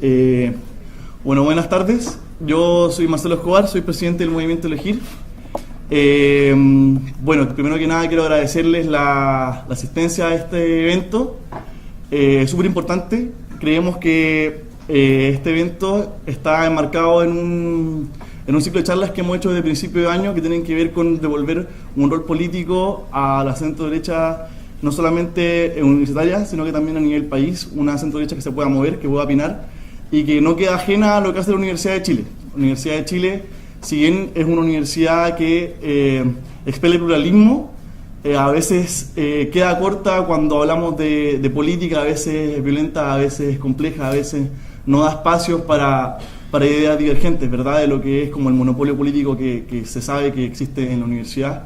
Eh, Buenas tardes. Yo soy Marcelo Escobar, soy presidente del Movimiento Elegir. Primero que nada quiero agradecerles la asistencia a este evento. Es súper importante. Creemos que este evento está enmarcado en un ciclo de charlas que hemos hecho desde principio de año que tienen que ver con devolver un rol político a la centro derecha, no solamente universitaria, sino que también a nivel país, una centro derecha que se pueda mover, que pueda opinar y que no quede ajena a lo que hace la Universidad de Chile. La Universidad de Chile, si bien es una universidad que expele pluralismo, a veces queda corta cuando hablamos de política, a veces violenta, a veces compleja, a veces no da espacios para ideas divergentes, ¿verdad? De lo que es como el monopolio político que se sabe que existe en la universidad.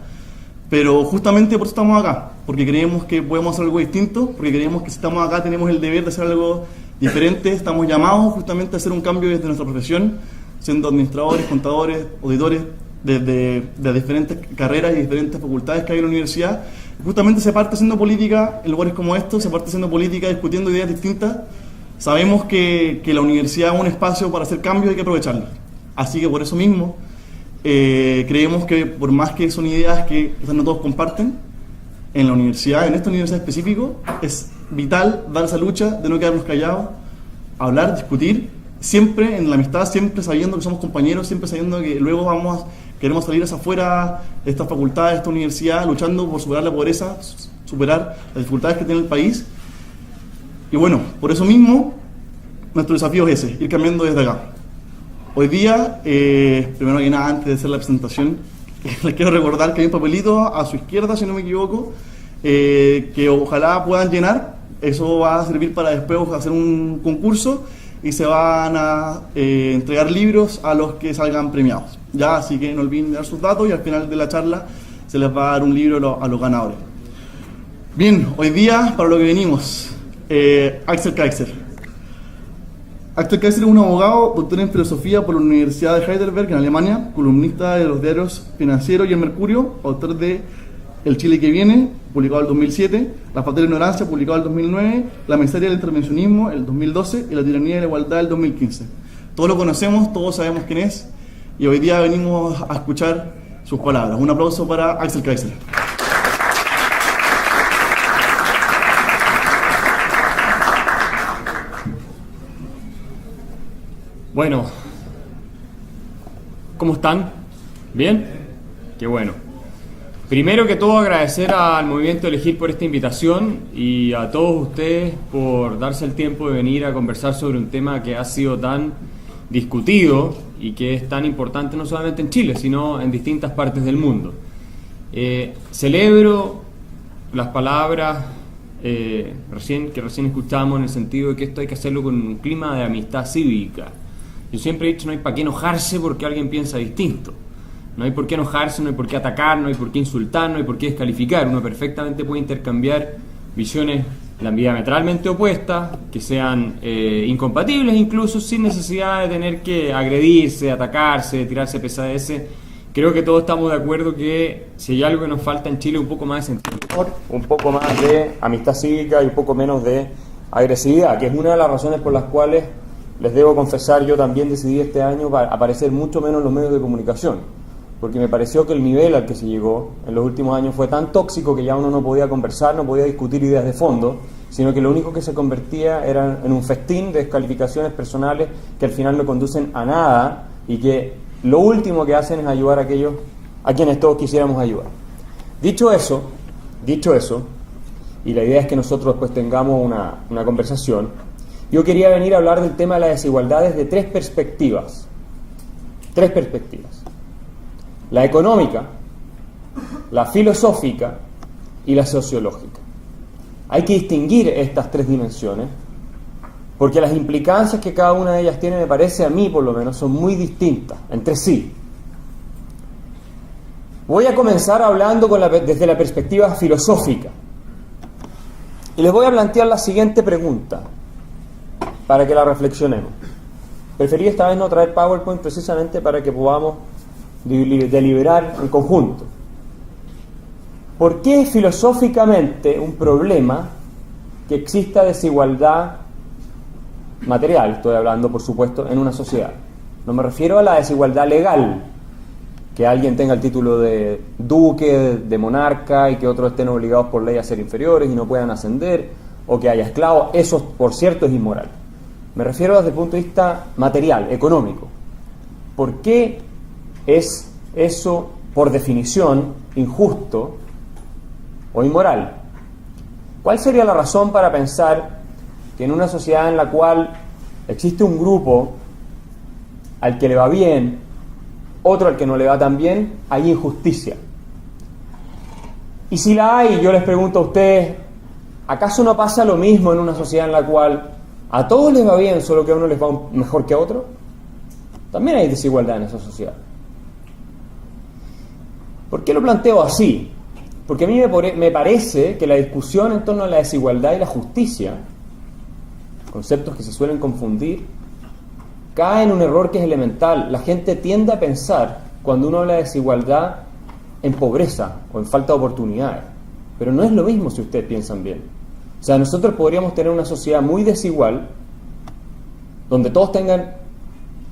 Pero justamente por eso estamos acá, porque creemos que podemos hacer algo distinto, porque creemos que si estamos acá tenemos el deber de hacer algo diferente, estamos llamados justamente a hacer un cambio desde nuestra profesión, siendo administradores, contadores, auditores, de diferentes carreras y diferentes facultades que hay en la universidad. Justamente se parte haciendo política en lugares como estos, se parte haciendo política discutiendo ideas distintas. Sabemos que la universidad es un espacio para hacer cambios y hay que aprovecharlo. Así que por eso mismo creemos que por más que son ideas que quizás no todos comparten, en la universidad, en esta universidad específico, es vital dar esa lucha de no quedarnos callados, hablar, discutir, siempre en la amistad, siempre sabiendo que somos compañeros, siempre sabiendo que luego queremos salir hacia afuera de esta facultad, de esta universidad, luchando por superar la pobreza, superar las dificultades que tiene el país. Y bueno, por eso mismo, nuestro desafío es ese, ir cambiando desde acá. Hoy día, primero que nada, antes de hacer la presentación, les quiero recordar que hay un papelito a su izquierda, si no me equivoco, que ojalá puedan llenar. Eso va a servir para después hacer un concurso y se van a entregar libros a los que salgan premiados. Ya, así que no olviden dar sus datos y al final de la charla se les va a dar un libro a los ganadores. Bien, hoy día, para lo que venimos, Axel Kaiser. Axel Kaiser es un abogado, doctor en filosofía por la Universidad de Heidelberg en Alemania, columnista de los diarios Financiero y El Mercurio, autor de El Chile que viene, publicado en el 2007, La fatal ignorancia, publicado en el 2009, La miseria del intervencionismo, el 2012, y La tiranía de la igualdad, el 2015. Todos lo conocemos, todos sabemos quién es, y hoy día venimos a escuchar sus palabras. Un aplauso para Axel Kaiser. Bueno, ¿cómo están? ¿Bien? Qué bueno. Primero que todo agradecer al Movimiento Elegir por esta invitación y a todos ustedes por darse el tiempo de venir a conversar sobre un tema que ha sido tan discutido y que es tan importante no solamente en Chile, sino en distintas partes del mundo. Celebro las palabras que recién escuchamos en el sentido de que esto hay que hacerlo con un clima de amistad cívica. Yo siempre he dicho, no hay para qué enojarse porque alguien piensa distinto. No hay por qué enojarse, no hay por qué atacar, no hay por qué insultar, no hay por qué descalificar. Uno perfectamente puede intercambiar visiones diametralmente opuestas, que sean incompatibles incluso, sin necesidad de tener que agredirse, atacarse, tirarse pesadeces. Creo que todos estamos de acuerdo que si hay algo que nos falta en Chile, un poco más de sentido de humor, un poco más de amistad cívica y un poco menos de agresividad, que es una de las razones por las cuales, les debo confesar, yo también decidí este año aparecer mucho menos en los medios de comunicación, porque me pareció que el nivel al que se llegó en los últimos años fue tan tóxico que ya uno no podía conversar, no podía discutir ideas de fondo, sino que lo único que se convertía era en un festín de descalificaciones personales que al final no conducen a nada y que lo último que hacen es ayudar a aquellos a quienes todos quisiéramos ayudar. Dicho eso, y la idea es que nosotros después tengamos una conversación, yo quería venir a hablar del tema de las desigualdades de tres perspectivas. La económica, la filosófica y la sociológica. Hay que distinguir estas tres dimensiones porque las implicancias que cada una de ellas tiene, me parece a mí por lo menos, son muy distintas entre sí. Voy a comenzar hablando desde la perspectiva filosófica y les voy a plantear la siguiente pregunta para que la reflexionemos. Preferí esta vez no traer PowerPoint precisamente para que podamos deliberar en conjunto. ¿Por qué es filosóficamente un problema que exista desigualdad material, estoy hablando, por supuesto, en una sociedad. No me refiero a la desigualdad legal, que alguien tenga el título de duque, de monarca, y que otros estén obligados por ley a ser inferiores y no puedan ascender, o que haya esclavos. Eso, por cierto, es inmoral. Me refiero desde el punto de vista material, económico. ¿Por qué es eso, por definición, injusto o inmoral? ¿Cuál sería la razón para pensar que en una sociedad en la cual existe un grupo al que le va bien, otro al que no le va tan bien, hay injusticia? Y si la hay, yo les pregunto a ustedes, ¿acaso no pasa lo mismo en una sociedad en la cual a todos les va bien, solo que a uno les va mejor que a otro? También hay desigualdad en esa sociedad. ¿Por qué lo planteo así? Porque a mí me parece que la discusión en torno a la desigualdad y la justicia, conceptos que se suelen confundir, cae en un error que es elemental. La gente tiende a pensar, cuando uno habla de desigualdad, en pobreza o en falta de oportunidades. Pero no es lo mismo si ustedes piensan bien. O sea, nosotros podríamos tener una sociedad muy desigual, donde todos tengan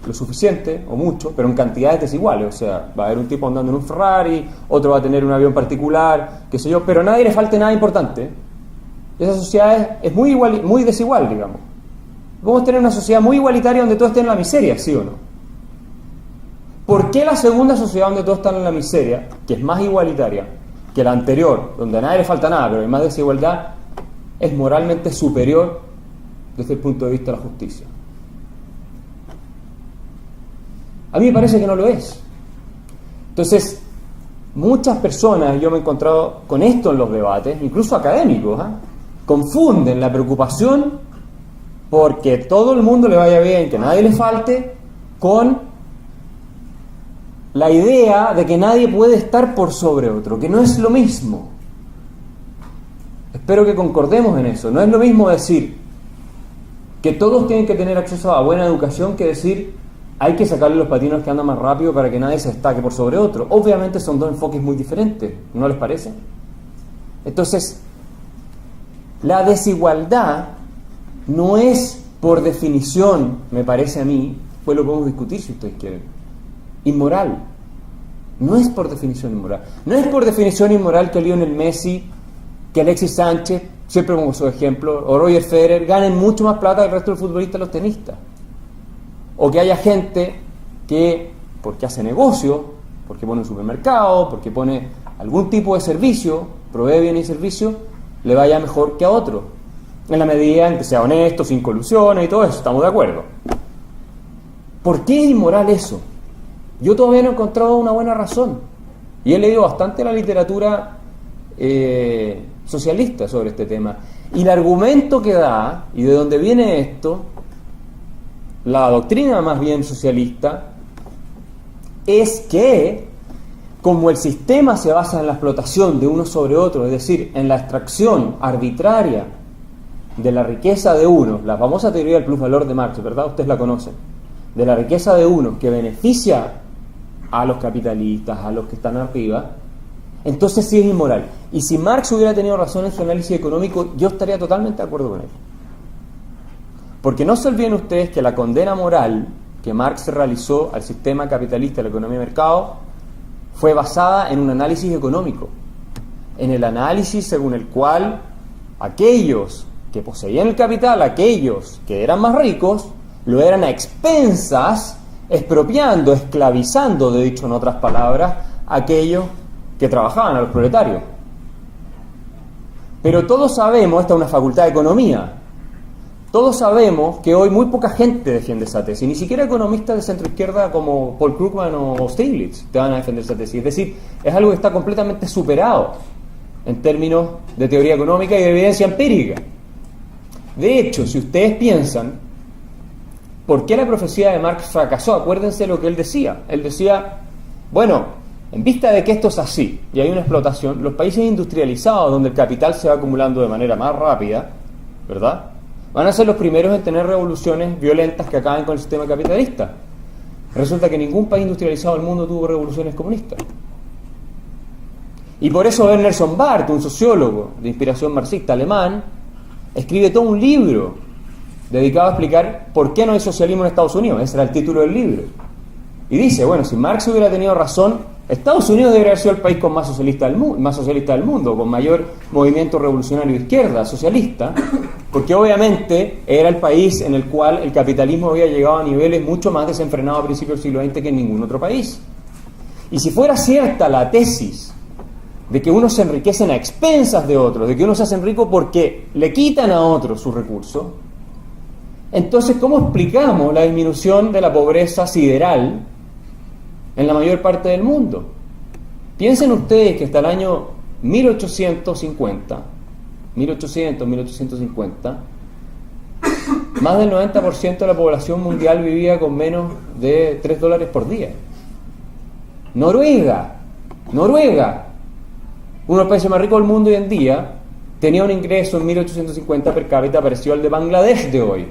lo suficiente o mucho, pero en cantidades desiguales. O sea, va a haber un tipo andando en un Ferrari, otro va a tener un avión particular, qué sé yo, pero a nadie le falte nada importante. Esa sociedad es muy desigual, digamos. Vamos a tener una sociedad muy igualitaria donde todos estén en la miseria, ¿sí o no? ¿Por qué la segunda sociedad donde todos están en la miseria, que es más igualitaria que la anterior, donde a nadie le falta nada, pero hay más desigualdad, es moralmente superior desde el punto de vista de la justicia? A mí me parece que no lo es. Entonces, muchas personas, yo me he encontrado con esto en los debates, incluso académicos, confunden la preocupación porque todo el mundo le vaya bien, que nadie le falte, con la idea de que nadie puede estar por sobre otro, que no es lo mismo. Espero que concordemos en eso. No es lo mismo decir que todos tienen que tener acceso a buena educación que decir hay que sacarle los patinos que andan más rápido para que nadie se destaque por sobre otro. Obviamente son dos enfoques muy diferentes, ¿no les parece? Entonces, la desigualdad no es por definición, me parece a mí, pues lo podemos discutir si ustedes quieren, inmoral. No es por definición inmoral. No es por definición inmoral que Lionel Messi, que Alexis Sánchez, siempre como su ejemplo, o Roger Federer, ganen mucho más plata que el resto de los futbolistas, los tenistas. O que haya gente que, porque hace negocio, porque pone un supermercado, porque pone algún tipo de servicio, provee bienes y servicios, le vaya mejor que a otro, en la medida en que sea honesto, sin colusiones y todo eso, estamos de acuerdo. ¿Por qué es inmoral eso? Yo todavía no he encontrado una buena razón, y he leído bastante la literatura socialista sobre este tema, y el argumento que da, y de dónde viene esto, la doctrina más bien socialista, es que como el sistema se basa en la explotación de uno sobre otro, es decir, en la extracción arbitraria de la riqueza de uno, la famosa teoría del plusvalor de Marx, ¿verdad? Ustedes la conocen, de la riqueza de uno que beneficia a los capitalistas, a los que están arriba, entonces sí es inmoral. Y si Marx hubiera tenido razón en su análisis económico, yo estaría totalmente de acuerdo con él. Porque no se olviden ustedes que la condena moral que Marx realizó al sistema capitalista de la economía de mercado fue basada en un análisis económico, en el análisis según el cual aquellos que poseían el capital, aquellos que eran más ricos, lo eran a expensas, expropiando, esclavizando, de dicho en otras palabras, a aquellos que trabajaban, a los proletarios. Pero todos sabemos, esta es una facultad de economía, todos sabemos que hoy muy poca gente defiende esa tesis, ni siquiera economistas de centro izquierda como Paul Krugman o Stiglitz te van a defender esa tesis. Es decir, es algo que está completamente superado en términos de teoría económica y de evidencia empírica. De hecho, si ustedes piensan, ¿por qué la profecía de Marx fracasó? Acuérdense lo que él decía. Él decía, bueno, en vista de que esto es así y hay una explotación, los países industrializados donde el capital se va acumulando de manera más rápida, ¿verdad?, van a ser los primeros en tener revoluciones violentas que acaben con el sistema capitalista. Resulta que ningún país industrializado del mundo tuvo revoluciones comunistas. Y por eso Werner von Barth, un sociólogo de inspiración marxista alemán, escribe todo un libro dedicado a explicar por qué no hay socialismo en Estados Unidos. Ese era el título del libro. Y dice, bueno, si Marx hubiera tenido razón, Estados Unidos debería haber sido el país con más socialista del mundo, con mayor movimiento revolucionario de izquierda, socialista, porque obviamente era el país en el cual el capitalismo había llegado a niveles mucho más desenfrenados a principios del siglo XX que en ningún otro país. Y si fuera cierta la tesis de que unos se enriquecen a expensas de otros, de que unos se hacen ricos porque le quitan a otros sus recursos, entonces, ¿cómo explicamos la disminución de la pobreza sideral en la mayor parte del mundo? Piensen ustedes que hasta el año 1850, más del 90% de la población mundial vivía con menos de $3 por día. Noruega, uno de los países más ricos del mundo hoy en día, tenía un ingreso en 1850 per cápita parecido al de Bangladesh de hoy,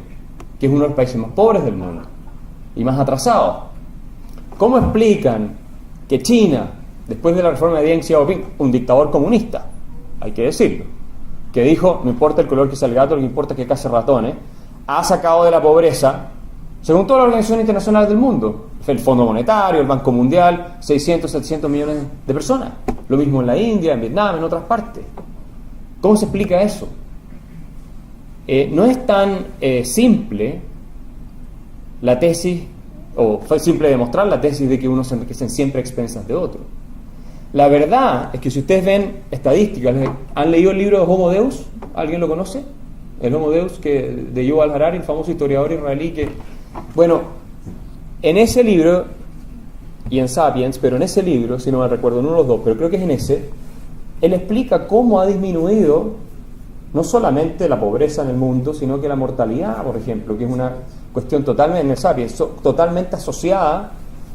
que es uno de los países más pobres del mundo y más atrasados. ¿Cómo explican que China, después de la reforma de Deng Xiaoping, un dictador comunista, hay que decirlo, que dijo, no importa el color que sea el gato, lo que importa es que case ratones, ha sacado de la pobreza, según todas las organizaciones internacionales del mundo, el Fondo Monetario, el Banco Mundial, 600, 700 millones de personas? Lo mismo en la India, en Vietnam, en otras partes. ¿Cómo se explica eso? No es tan simple la tesis, o fue simple demostrar la tesis de que unos se enriquecen siempre a expensas de otros. La verdad es que si ustedes ven estadísticas, ¿han leído el libro de Homo Deus? ¿Alguien lo conoce? El Homo Deus de Yuval Harari, el famoso historiador israelí que... Bueno, en ese libro, y en Sapiens, pero en ese libro, si no me recuerdo, en uno de los dos, pero creo que es en ese, él explica cómo ha disminuido no solamente la pobreza en el mundo, sino que la mortalidad, por ejemplo, que es una cuestión totalmente, en el Sapiens, totalmente asociada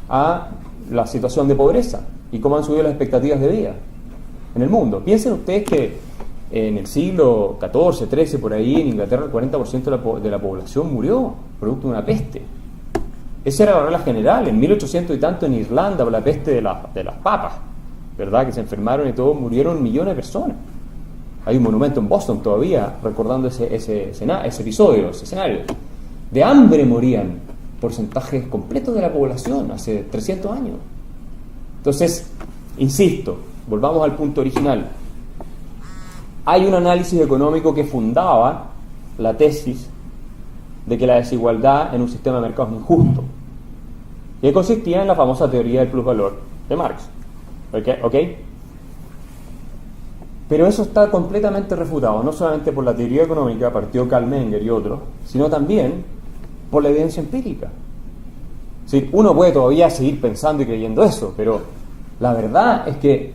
a la situación de pobreza y cómo han subido las expectativas de vida en el mundo. Piensen ustedes que en el siglo XIV, XIII, por ahí, en Inglaterra, el 40% de la población murió producto de una peste. Esa era la regla general. En 1800 y tanto en Irlanda, por la peste de las papas, ¿verdad? Que se enfermaron y todo, murieron millones de personas. Hay un monumento en Boston todavía recordando ese episodio, ese escenario. De hambre morían porcentajes completos de la población hace 300 años. Entonces, insisto, volvamos al punto original. Hay un análisis económico que fundaba la tesis de que la desigualdad en un sistema de mercado es injusto, que consistía en la famosa teoría del plusvalor de Marx. ¿Ok? Pero eso está completamente refutado, no solamente por la teoría económica, partió Karl Menger y otros, sino también por la evidencia empírica. Sí, uno puede todavía seguir pensando y creyendo eso, pero la verdad es que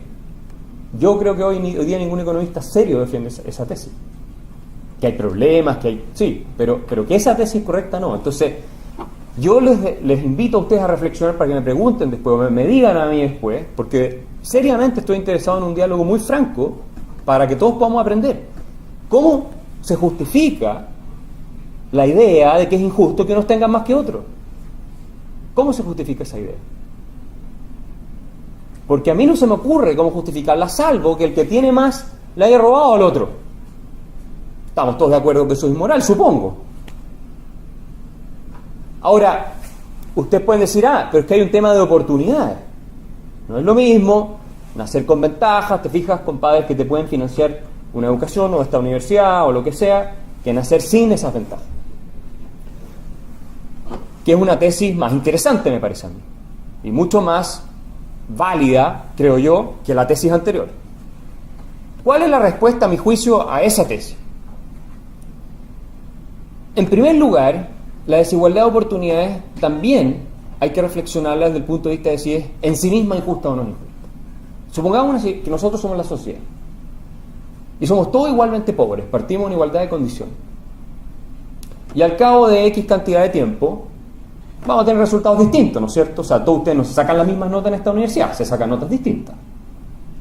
yo creo que hoy día ningún economista serio defiende esa tesis. Que hay problemas, que hay... Sí, pero que esa tesis es correcta, no. Entonces, yo les invito a ustedes a reflexionar para que me pregunten después, o me digan a mí después, porque seriamente estoy interesado en un diálogo muy franco para que todos podamos aprender. ¿Cómo se justifica la idea de que es injusto que unos tengan más que otros? ¿Cómo se justifica esa idea? Porque a mí no se me ocurre cómo justificarla, salvo que el que tiene más le haya robado al otro. Estamos todos de acuerdo que eso es inmoral, supongo. Ahora, ustedes pueden decir, pero es que hay un tema de oportunidades. No es lo mismo nacer con ventajas, te fijas, con padres que te pueden financiar una educación o esta universidad o lo que sea, que nacer sin esas ventajas. Que es una tesis más interesante, me parece a mí, y mucho más válida, creo yo, que la tesis anterior. ¿Cuál es la respuesta, a mi juicio, a esa tesis? En primer lugar, la desigualdad de oportunidades también hay que reflexionarla desde el punto de vista de si es en sí misma injusta o no injusta. Supongamos que nosotros somos la sociedad y somos todos igualmente pobres, partimos en igualdad de condiciones, y al cabo de X cantidad de tiempo vamos a tener resultados distintos, ¿no es cierto? O sea, todos ustedes no se sacan las mismas notas en esta universidad, se sacan notas distintas.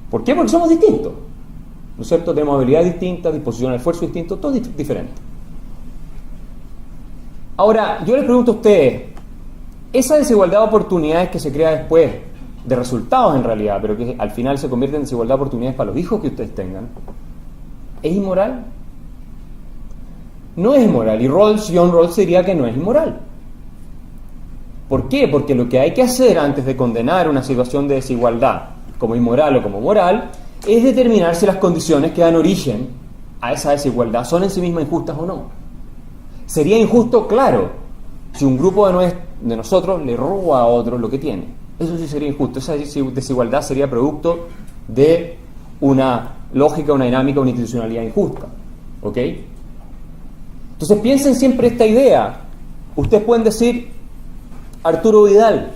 ¿Por qué? Porque somos distintos, ¿no es cierto? Tenemos habilidades distintas, disposición al esfuerzo distinto, todo diferente. Ahora, yo les pregunto a ustedes, esa desigualdad de oportunidades que se crea después, de resultados en realidad, pero que al final se convierte en desigualdad de oportunidades para los hijos que ustedes tengan, ¿es inmoral? no es inmoral. Y John Rawls diría que no es inmoral. ¿Por qué? Porque lo que hay que hacer antes de condenar una situación de desigualdad como inmoral o como moral es determinar si las condiciones que dan origen a esa desigualdad son en sí mismas injustas o no. Sería injusto, claro, si un grupo de nosotros le roba a otro lo que tiene. Eso sí sería injusto. Esa desigualdad sería producto de una lógica, una dinámica, una institucionalidad injusta. ¿Ok? Entonces piensen siempre esta idea. Ustedes pueden decir, Arturo Vidal,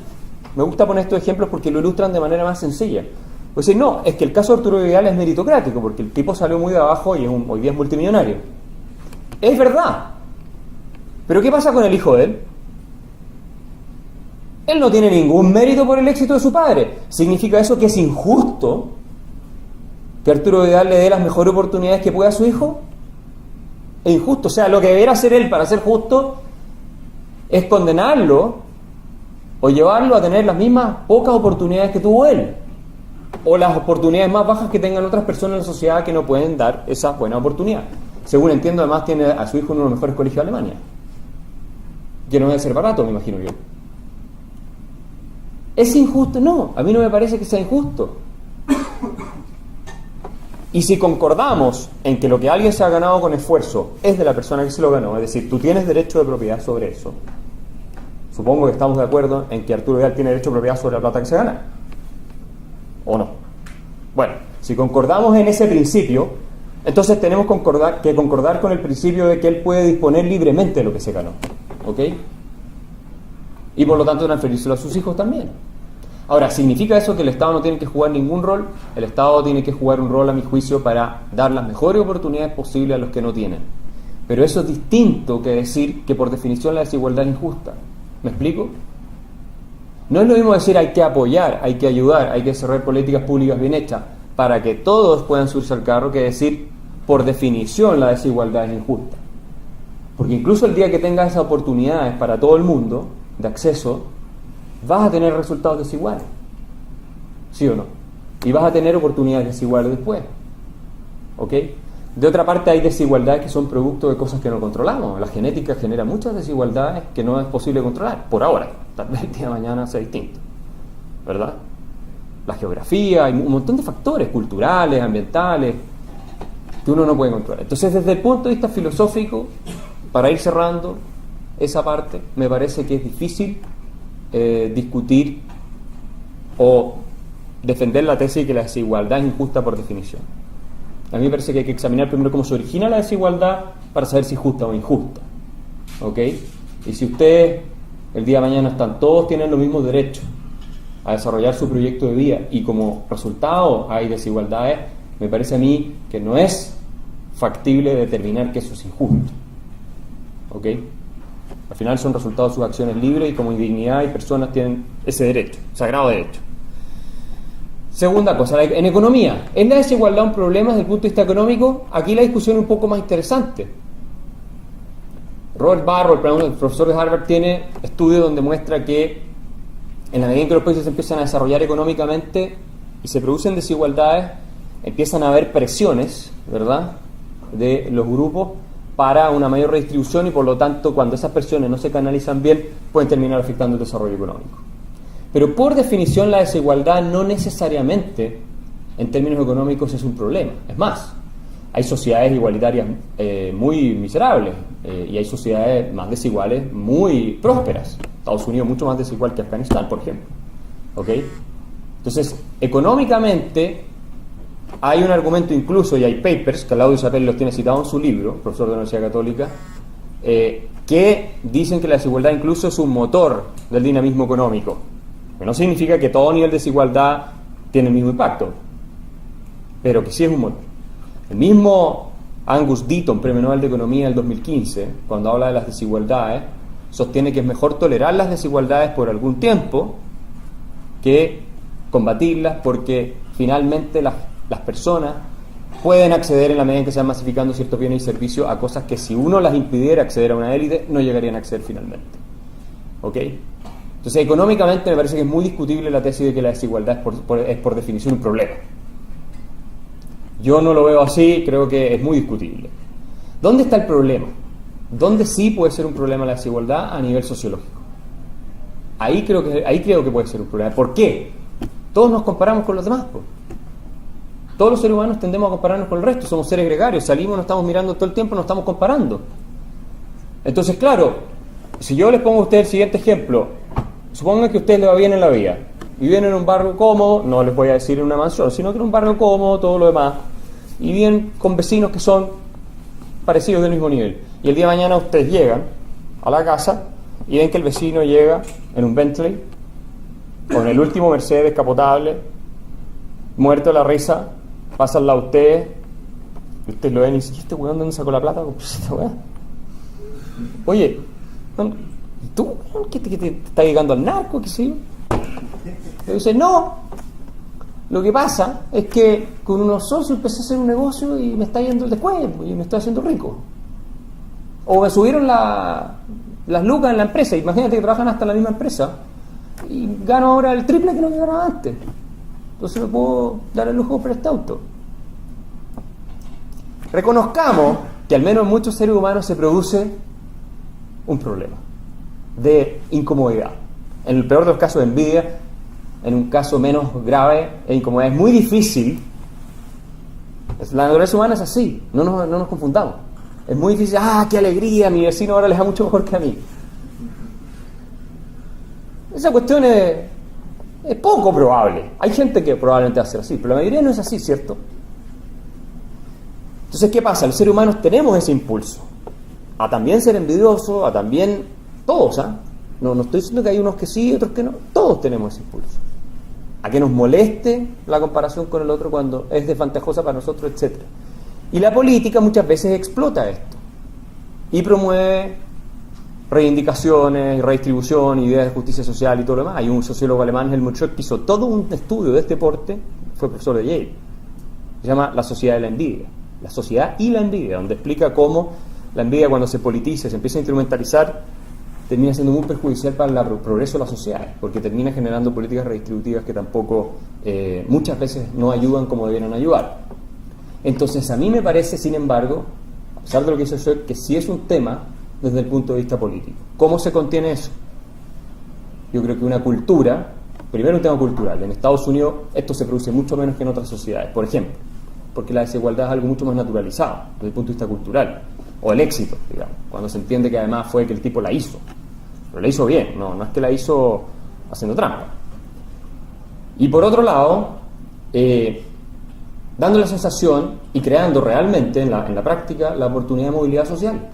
me gusta poner estos ejemplos porque lo ilustran de manera más sencilla. Pues decir, no, es que el caso de Arturo Vidal es meritocrático porque el tipo salió muy de abajo y hoy día es multimillonario. Es verdad. Pero ¿qué pasa con el hijo de él? Él no tiene ningún mérito por el éxito de su padre. ¿Significa eso que es injusto que Arturo Vidal le dé las mejores oportunidades que pueda a su hijo? Es injusto. O sea, lo que debería hacer él para ser justo es condenarlo o llevarlo a tener las mismas pocas oportunidades que tuvo él, o las oportunidades más bajas que tengan otras personas en la sociedad que no pueden dar esa buena oportunidad. Según entiendo, además tiene a su hijo en uno de los mejores colegios de Alemania, que no debe ser barato, me imagino yo. ¿Es injusto? No, a mí no me parece que sea injusto. Y si concordamos en que lo que alguien se ha ganado con esfuerzo es de la persona que se lo ganó, es decir, tú tienes derecho de propiedad sobre eso, supongo que estamos de acuerdo en que Arturo Vidal tiene derecho de propiedad sobre la plata que se gana, ¿o no? Bueno, si concordamos en ese principio, entonces tenemos que concordar con el principio de que él puede disponer libremente de lo que se ganó, ¿ok? Y por lo tanto transferírselo a sus hijos también. Ahora, ¿significa eso que el Estado no tiene que jugar ningún rol? El Estado tiene que jugar un rol, a mi juicio, para dar las mejores oportunidades posibles a los que no tienen. Pero eso es distinto que decir que por definición la desigualdad es injusta. ¿Me explico? No es lo mismo decir hay que apoyar, hay que ayudar, hay que desarrollar políticas públicas bien hechas para que todos puedan subirse al carro, que decir por definición la desigualdad es injusta. Porque incluso el día que tengas esas oportunidades para todo el mundo de acceso, vas a tener resultados desiguales, ¿sí o no? Y vas a tener oportunidades desiguales después, ¿ok? De otra parte, hay desigualdades que son producto de cosas que no controlamos. La genética genera muchas desigualdades que no es posible controlar, por ahora. Tal vez el día de mañana sea distinto, ¿verdad? La geografía, hay un montón de factores culturales, ambientales, que uno no puede controlar. Entonces, desde el punto de vista filosófico, para ir cerrando esa parte, me parece que es difícil discutir o defender la tesis de que la desigualdad es injusta por definición. A mí me parece que hay que examinar primero cómo se origina la desigualdad para saber si es justa o injusta, ¿ok? Y si ustedes el día de mañana tienen los mismos derechos a desarrollar su proyecto de vida y como resultado hay desigualdades, me parece a mí que no es factible determinar que eso es injusto, ¿ok? Al final son resultados de sus acciones libres y como indignidad y personas tienen ese derecho, sagrado derecho. Segunda cosa, en economía, ¿es la desigualdad un problema desde el punto de vista económico? Aquí la discusión es un poco más interesante. Robert Barro, el profesor de Harvard, tiene estudios donde muestra que en la medida en que los países se empiezan a desarrollar económicamente y se producen desigualdades, empiezan a haber presiones, ¿verdad?, de los grupos para una mayor redistribución y por lo tanto cuando esas presiones no se canalizan bien pueden terminar afectando el desarrollo económico. Pero por definición la desigualdad no necesariamente en términos económicos es un problema. Es más, hay sociedades igualitarias muy miserables y hay sociedades más desiguales muy prósperas. Estados Unidos mucho más desigual que Afganistán, por ejemplo. ¿Ok? Entonces, económicamente hay un argumento incluso, y hay papers, que Claudio Sapelli los tiene citados en su libro, profesor de la Universidad Católica, que dicen que la desigualdad incluso es un motor del dinamismo económico. Que no significa que todo nivel de desigualdad tiene el mismo impacto, pero que sí es un motor. El mismo Angus Deaton, Premio Nobel de Economía del 2015, cuando habla de las desigualdades, sostiene que es mejor tolerar las desigualdades por algún tiempo que combatirlas, porque finalmente las personas pueden acceder en la medida en que se van masificando ciertos bienes y servicios a cosas que si uno las impidiera acceder a una élite no llegarían a acceder finalmente. ¿Ok? Entonces económicamente me parece que es muy discutible la tesis de que la desigualdad es por definición un problema. Yo no lo veo así, creo que es muy discutible. ¿Dónde está el problema? ¿Dónde sí puede ser un problema la desigualdad? A nivel sociológico. Ahí creo que puede ser un problema. ¿Por qué? Todos nos comparamos con los demás, pues. Todos los seres humanos tendemos a compararnos con el resto, somos seres gregarios, salimos, nos estamos mirando todo el tiempo, nos estamos comparando. Entonces, claro, si yo les pongo a ustedes el siguiente ejemplo, supongan que a ustedes les va bien en la vida, y viven en un barrio cómodo, no les voy a decir en una mansión, sino que en un barrio cómodo, todo lo demás, y viven con vecinos que son parecidos del mismo nivel. Y el día de mañana ustedes llegan a la casa y ven que el vecino llega en un Bentley, con el último Mercedes descapotable, muerto de la risa, pasa al lado de ustedes, y ustedes lo ven y dicen, ¿y este weón dónde sacó la plata? Oye, ¿tú qué te estás llegando al narco? ¿Qué sé yo? Y dice, no, lo que pasa es que con unos socios empecé a hacer un negocio y me está yendo el descuento y me estoy haciendo rico. O me subieron las lucas en la empresa, imagínate que trabajan hasta en la misma empresa y gano ahora el triple que no ganaba antes. Entonces me puedo dar el lujo de comprar este auto. Reconozcamos que al menos en muchos seres humanos se produce un problema de incomodidad. En el peor de los casos de envidia, en un caso menos grave de incomodidad. Es muy difícil. La naturaleza humana es así, no nos confundamos. Es muy difícil, qué alegría, mi vecino ahora les va mucho mejor que a mí. Esa cuestión es poco probable. Hay gente que probablemente va a ser así, pero la mayoría no es así, ¿cierto? Entonces, ¿qué pasa? Los seres humanos tenemos ese impulso a también ser envidiosos, a también todos, no estoy diciendo que hay unos que sí y otros que no. Todos tenemos ese impulso a que nos moleste la comparación con el otro cuando es desventajosa para nosotros, etc. Y la política muchas veces explota esto y promueve reivindicaciones, redistribución, ideas de justicia social y todo lo demás. Hay un sociólogo alemán, Helmut Schmidt, que hizo todo un estudio de este porte, fue profesor de Yale, se llama La sociedad de la envidia, la sociedad y la envidia, donde explica cómo la envidia, cuando se politiza y se empieza a instrumentalizar, termina siendo muy perjudicial para el progreso de la sociedad, porque termina generando políticas redistributivas que tampoco muchas veces no ayudan como debieran ayudar. Entonces a mí me parece, sin embargo, a pesar de lo que hizo Schmidt, que sí es un tema desde el punto de vista político. ¿Cómo se contiene eso? Yo creo que una cultura, primero un tema cultural. En Estados Unidos esto se produce mucho menos que en otras sociedades, por ejemplo, porque la desigualdad es algo mucho más naturalizado desde el punto de vista cultural, o el éxito, digamos, cuando se entiende que además fue que el tipo la hizo, pero la hizo bien, no es que la hizo haciendo trampa. Y por otro lado, dando la sensación y creando realmente en la práctica la oportunidad de movilidad social.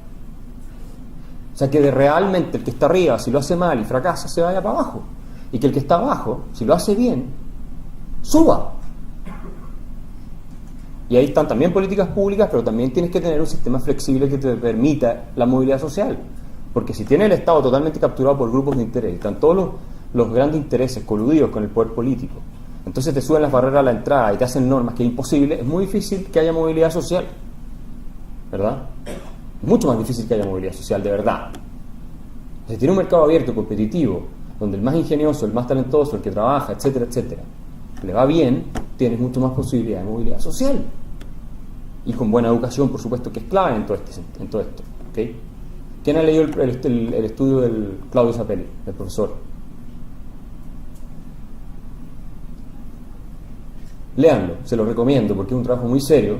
O sea, que realmente el que está arriba, si lo hace mal y fracasa, se vaya para abajo. Y que el que está abajo, si lo hace bien, suba. Y ahí están también políticas públicas, pero también tienes que tener un sistema flexible que te permita la movilidad social. Porque si tienes el Estado totalmente capturado por grupos de interés, están todos los grandes intereses coludidos con el poder político, entonces te suben las barreras a la entrada y te hacen normas que es imposible, es muy difícil que haya movilidad social. ¿Verdad? Mucho más difícil que haya movilidad social, de verdad. Si tiene un mercado abierto, competitivo, donde el más ingenioso, el más talentoso, el que trabaja, etcétera, etcétera, le va bien, tienes mucho más posibilidad de movilidad social. Y con buena educación, por supuesto, que es clave en todo esto. ¿Okay? ¿Quién ha leído el estudio del Claudio Zappelli, del profesor? Léanlo, se lo recomiendo porque es un trabajo muy serio.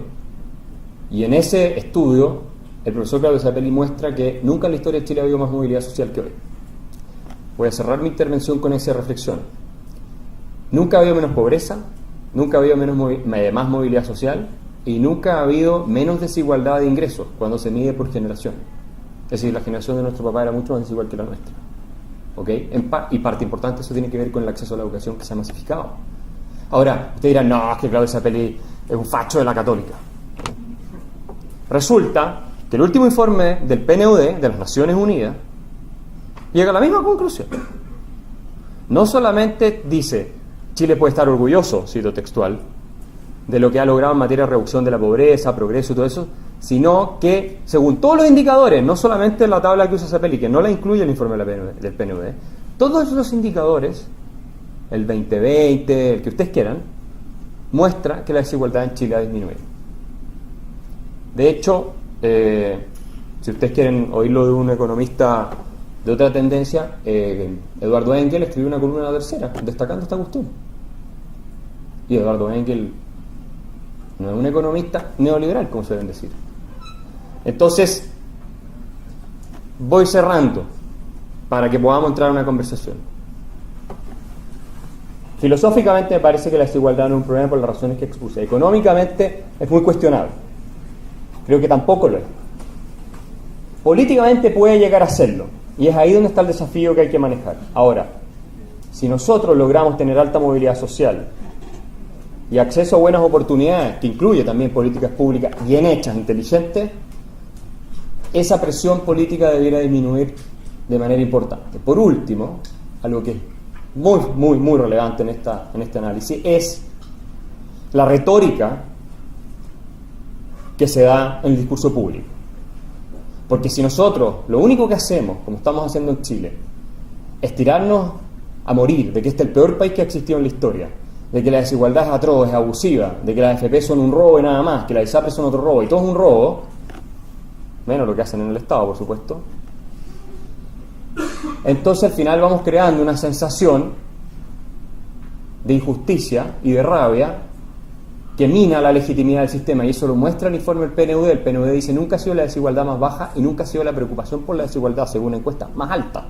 Y en ese estudio, el profesor Claudio Zappelli muestra que nunca en la historia de Chile ha habido más movilidad social que hoy. Voy a cerrar mi intervención con esa reflexión. Nunca ha habido menos pobreza, nunca ha habido más movilidad social y nunca ha habido menos desigualdad de ingresos cuando se mide por generación. Es decir, la generación de nuestro papá era mucho más desigual que la nuestra. ¿Okay? Y parte importante eso tiene que ver con el acceso a la educación que se ha masificado. Ahora, ustedes dirán, no, es que Claudio Zappelli es un facho de la Católica. Resulta que el último informe del PNUD, de las Naciones Unidas, llega a la misma conclusión. No solamente dice, Chile puede estar orgulloso, cito textual, de lo que ha logrado en materia de reducción de la pobreza, progreso y todo eso, sino que, según todos los indicadores, no solamente la tabla que usa Zappelli, que no la incluye el informe del PNUD, todos esos indicadores, el 2020, el que ustedes quieran, muestra que la desigualdad en Chile ha disminuido. De hecho, Si ustedes quieren oírlo de un economista de otra tendencia, Eduardo Engel escribió una columna en La Tercera destacando esta cuestión. Y Eduardo Engel no es un economista neoliberal, como se deben decir. Entonces, voy cerrando para que podamos entrar en una conversación. Filosóficamente me parece que la desigualdad no es un problema por las razones que expuse. Económicamente es muy cuestionable. Creo que tampoco lo es. Políticamente puede llegar a serlo. Y es ahí donde está el desafío que hay que manejar. Ahora, si nosotros logramos tener alta movilidad social y acceso a buenas oportunidades, que incluye también políticas públicas bien hechas, inteligentes, esa presión política debiera disminuir de manera importante. Por último, algo que es muy relevante en este análisis es la retórica que se da en el discurso público. Porque si nosotros lo único que hacemos, como estamos haciendo en Chile, es tirarnos a morir de que este es el peor país que ha existido en la historia, de que la desigualdad es atroz, es abusiva, de que las AFP son un robo y nada más, que las ISAPRES son otro robo, y todo es un robo, menos lo que hacen en el Estado, por supuesto, entonces al final vamos creando una sensación de injusticia y de rabia que mina la legitimidad del sistema, y eso lo muestra el informe del PNUD. El PNUD dice: nunca ha sido la desigualdad más baja y nunca ha sido la preocupación por la desigualdad, según la encuesta, más alta.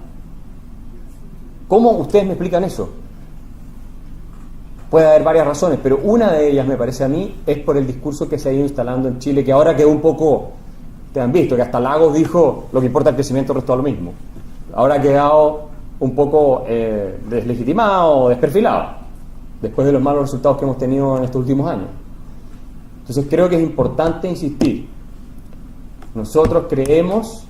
¿Cómo ustedes me explican eso? Puede haber varias razones, pero una de ellas, me parece a mí, es por el discurso que se ha ido instalando en Chile, que ahora quedó un poco, ustedes han visto que hasta Lagos dijo: lo que importa es el crecimiento, el resto es lo mismo. Ahora ha quedado un poco deslegitimado, desperfilado, después de los malos resultados que hemos tenido en estos últimos años. Entonces creo que es importante insistir. Nosotros creemos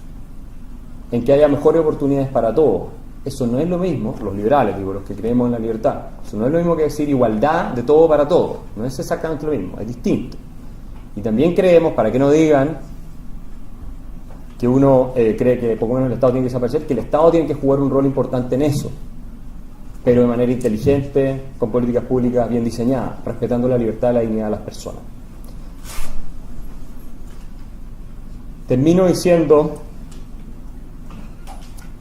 en que haya mejores oportunidades para todos. Eso no es lo mismo, los liberales, digo, los que creemos en la libertad, eso no es lo mismo que decir igualdad de todo para todos. No es exactamente lo mismo, es distinto. Y también creemos, para que no digan que uno cree que por lo menos el Estado tiene que desaparecer, que el Estado tiene que jugar un rol importante en eso, pero de manera inteligente, con políticas públicas bien diseñadas, respetando la libertad y la dignidad de las personas. Termino diciendo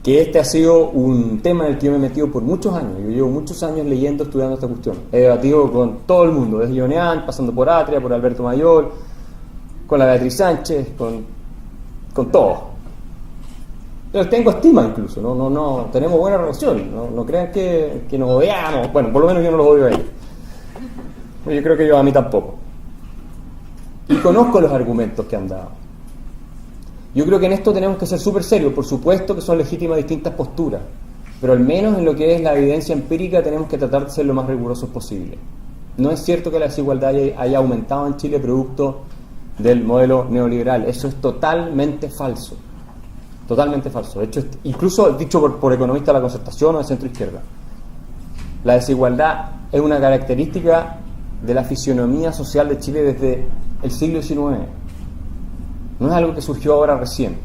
que este ha sido un tema en el que yo me he metido por muchos años. Yo llevo muchos años leyendo, estudiando esta cuestión. He debatido con todo el mundo, desde Ionean, pasando por Atria, por Alberto Mayor, con la Beatriz Sánchez, con todo. Pero tengo estima incluso, no tenemos buena relación, no crean que nos odiamos. Bueno, por lo menos yo no los odio a ellos. Yo creo que ellos a mí tampoco. Y conozco los argumentos que han dado. Yo creo que en esto tenemos que ser súper serios. Por supuesto que son legítimas distintas posturas, pero al menos en lo que es la evidencia empírica tenemos que tratar de ser lo más rigurosos posible. No es cierto que la desigualdad haya aumentado en Chile producto del modelo neoliberal. Eso es totalmente falso. Totalmente falso. De hecho, incluso dicho por economistas de la Concertación o de centro izquierda, la desigualdad es una característica de la fisionomía social de Chile desde el siglo XIX. No es algo que surgió ahora recién.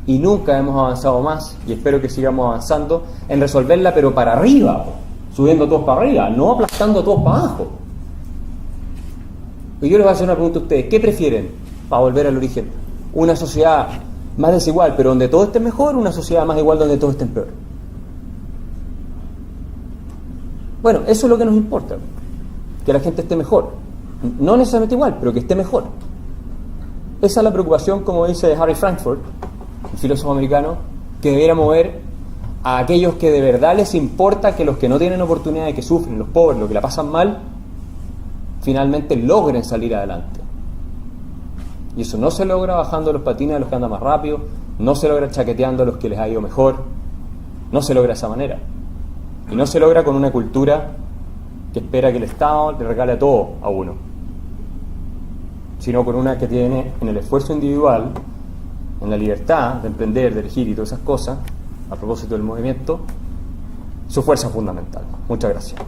Y nunca hemos avanzado más, y espero que sigamos avanzando, en resolverla, pero para arriba, subiendo todos para arriba, no aplastando todos para abajo. Y yo les voy a hacer una pregunta a ustedes: ¿qué prefieren, para volver al origen? ¿Una sociedad más desigual pero donde todos estén mejor, o una sociedad más igual donde todos estén peor? Bueno, eso es lo que nos importa, que la gente esté mejor. No necesariamente igual, pero que esté mejor. Esa es la preocupación, como dice Harry Frankfurt, el filósofo americano, que debiera mover a aquellos que de verdad les importa que los que no tienen oportunidades, que sufren, los pobres, los que la pasan mal, finalmente logren salir adelante. Y eso no se logra bajando los patines a los que andan más rápido, no se logra chaqueteando a los que les ha ido mejor, no se logra de esa manera. Y no se logra con una cultura que espera que el Estado le regale a todo a uno, sino con una que tiene en el esfuerzo individual, en la libertad de emprender, de elegir y todas esas cosas, a propósito del movimiento, su fuerza fundamental. Muchas gracias.